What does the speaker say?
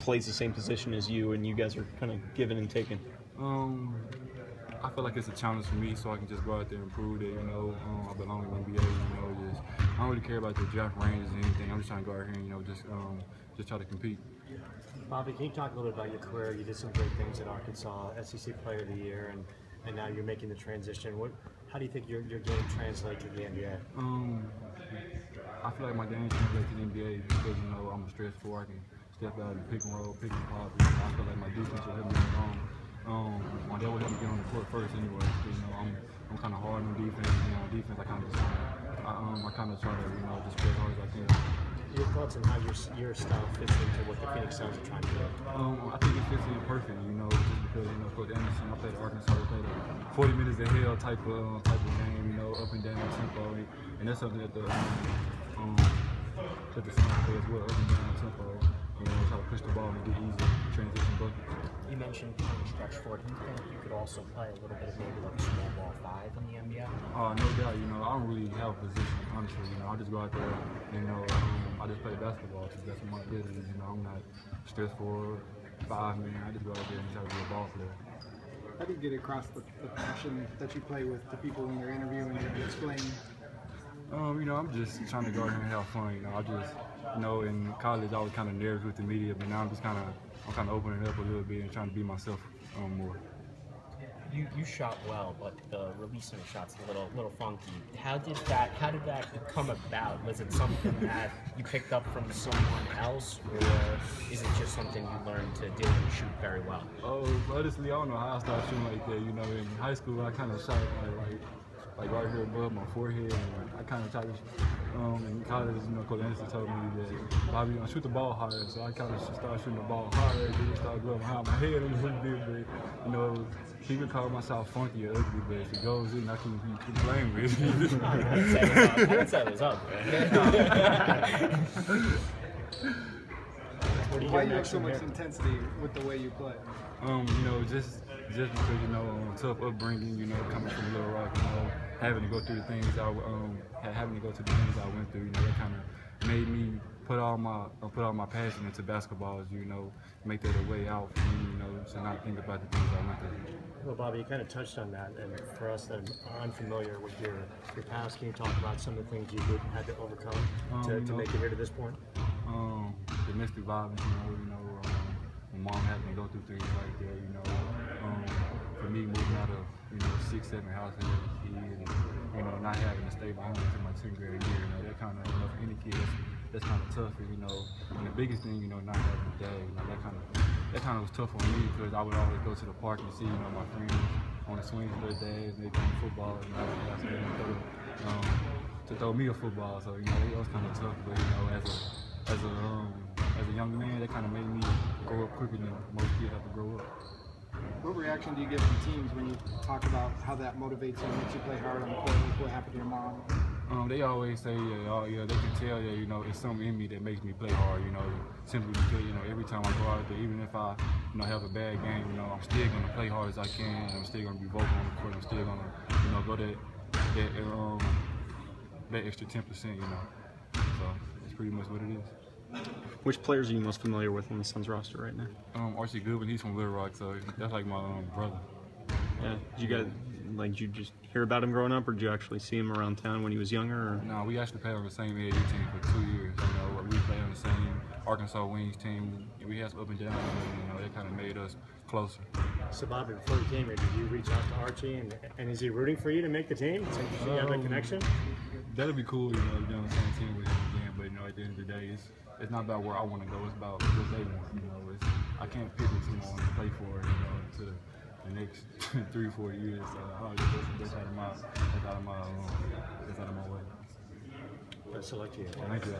plays the same position as you, and you guys are kind of giving and taking? I feel like it's a challenge for me, so I can just go out there and prove that, I belong in the NBA. I don't really care about the draft ranges or anything. I'm just trying to go out here and, just try to compete. Bobby, can you talk a little bit about your career? You did some great things at Arkansas, SEC Player of the Year, and now you're making the transition. How do you think your game translates to the NBA? I feel like my game translates to the NBA because, I'm a stretch four. I can step out and pick and roll, pick and pop. I feel like my defense will help me along. That would help me get on the court first anyway. I'm kind of hard on defense. Defense I kind of try to just play as hard as I can. Your thoughts on how your style fits into what the Phoenix Suns are trying to do? I think it fits in perfect. Just because Coach Anderson, I played at Arkansas, we played a 40 minutes of hell type of game. Up and down tempo, and that's something that the Suns play as well. Up and down tempo. Try to push the ball and get easy transition buckets. You mentioned playing stretch four. Do you think you could also play a little bit of maybe like small ball five in the NBA? No doubt. I don't really have a position, honestly. I just go out there and, I just play basketball because that's my ability. I'm not stretch four, five, man. I just go out there and try to be a ball player. How do you get across the passion that you play with the people when you're interviewing and you're explaining? I'm just trying to go out here and have fun. I just, in college I was kind of nervous with the media, but now I'm kind of opening it up a little bit and trying to be myself more. You shot well, but the releasing of shots a little funky. How did that come about? Was it something that you picked up from someone else, or is it just something you learned to do and shoot very well? Oh, honestly, I don't know how I started shooting like that. In high school I kind of shot like right here above my forehead, and I kind of tried to. In college, Coach Anderson told me that Bobby, shoot the ball higher, so I kind of started shooting the ball higher, and then started going behind my head a little bit. But people call myself funky or ugly, but if it goes in, I can blame me. I didn't say it was up. Why do you have so much intensity with the way you play? Just because tough upbringing, coming from Little Rock, having to go through the things I went through, that kind of made me put all my passion into basketball, make that a way out for me, to not think about the things I went through. Well, Bobby, you kind of touched on that, and for us that are unfamiliar with your past, can you talk about some of the things you had to overcome to make it here to this point? Domestic violence, my mom had me go through things like that, for me moving out of 6, 7 houses as a kid, and not having a stable home until my 10th grade year, that kind of for any kid that's kind of tough, and the biggest thing, not having a dad, that kind of was tough on me because I would always go to the park and see, my friends on the swings with their dads, and they playing football, and I would ask them to throw me a football, so it was kind of tough, but as a young man, that kind of made me grow up quicker than most kids have to grow up. What reaction do you get from teams when you talk about how that motivates you and makes you play hard on the court? What happened to your mom? They always say, they can tell that, it's something in me that makes me play hard, simply because, every time I go out there, even if I, have a bad game, I'm still going to play hard as I can, I'm still going to be vocal on the court, I'm still going to, go that extra 10%, So that's pretty much what it is. Which players are you most familiar with on the Suns roster right now? Archie Goodwin, he's from Little Rock, so that's like my brother. Yeah. Did you just hear about him growing up, or did you actually see him around town when he was younger? Or? No, we actually played on the same AAU team for 2 years. We played on the same Arkansas Wings team. We had some up and down, that kind of made us closer. So, Bobby, before you came here, did you reach out to Archie, and is he rooting for you to make the team? So you have that connection? That'd be cool, to be on the same team with him again. But at the end of the day, it's not about where I want to go. It's about what they want. I can't pick the team I want to play for, to the next 3 or 4 years. So that's out of my way. Best of luck to you. Thank you.